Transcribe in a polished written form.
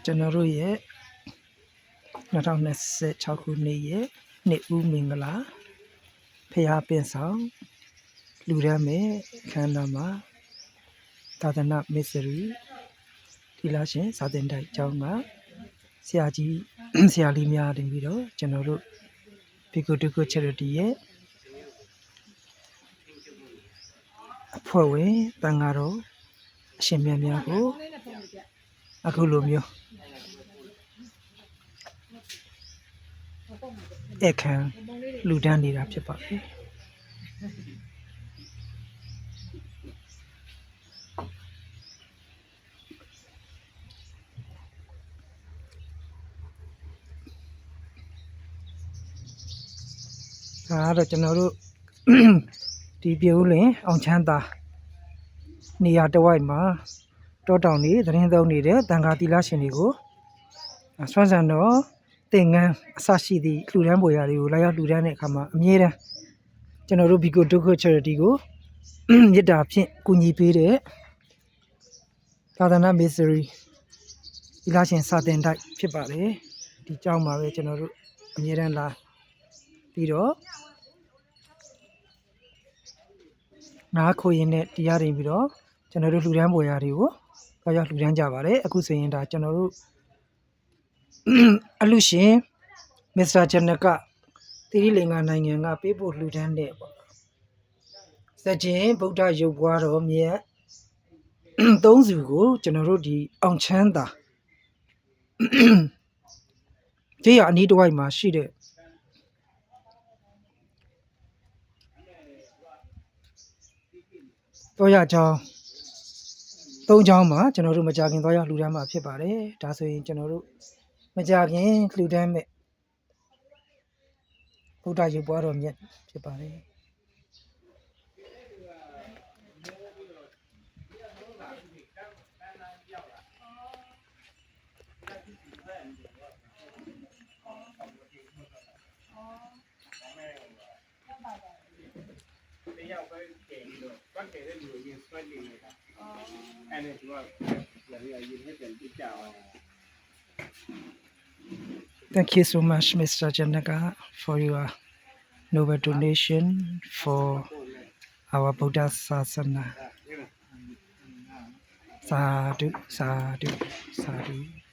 ကျွန်တော်တို့ရဲ့2026ခုနှစ်ရဲ့နှစ်ဦးမင်္ဂလာဖျားပင်ဆောင်လူရမ်းမဲ့ခန္ဓာမှာသာသနာမစ္စရီဒီလားရှင်စာတင်တိုက်ကျောင်းကဆရာကြီးဆရာလေးများတင်ပြီးတော့ကျွန်တော်တို့ဘီကိုတုကိုချရတီရဲ့အဖွဲ့ဝင်တန်ဃာတော်အရှင်မြတ်များကိုအခုလိုမျိုးအခမ်းလူဒန်းနေတာဖြစ်ပါတယ်ဒါကတော့ကျွန်တော်တို့ဒီပြိုးလင်အောင်ချမ်းသာနေရာတစ်ဝိုက်မှာတောတောင်တွေသတင်းသုံးနေတဲ့တန်ခါတီလာရှင်တွေကိုဆွမ်းဆန်တော့တင်ငန်းအစရှိသည့်လှူဒန်းပွဲရာတွေကိုလာရောက်လှူဒန်းတဲ့အခါမှာအမြဲတမ်းကျွန်တော်တို့ဘီကိုဒုက္ခ charity ကိုမြစ်တာဖြင့်ကူညီပေးတဲ့သာသနာမစ္စရီတီလာရှင်စာတင်တိုက်ဖြစ်ပါတယ်ဒီကျောင်းမှာပဲကျွန်တော်တို့အမြဲတမ်းလာပြီးတော့နားခိုရင်နဲ့တရားရင်ပြီးတော့ကျွန်တော်တို့လှူဒန်းပွဲရာတွေကိုရောက်လှူဒန်းကြပါတယ်အခုဆိုရင်ဒါကျွန်တော်တို့အလူရှင်မစ္စတာဂျနကတိရိလင်္ကာနိုင်ငံကပေးပို့လှူဒန်းတဲ့ပေါ့စကြင်ဗုဒ္ဓရုပ်ပွားတော်မြတ်သုံးစုကိုကျွန်တော်တို့ဒီအောင်ချမ်းသာဒီရအနီးတစ်ဝိုက်မှာရှိတဲ့တော့ရချောင်းသုံးချောင်းမှာကျွန်တော်တို့မကြခင်တော့ရလှူဒန်းမှာဖြစ်ပါတယ်ဒါဆိုရင်ကျွန်တော်တို့မကြခင်လှူဒန်းမဲ့ဗုဒ္ဓရုပ်ပွားတော်မြတ်ဖြစ်ပါတယ်Thank you so much, Mr. Janaka, for your noble donation for our Buddha Sasana. Sadhu, sadhu, sadhu.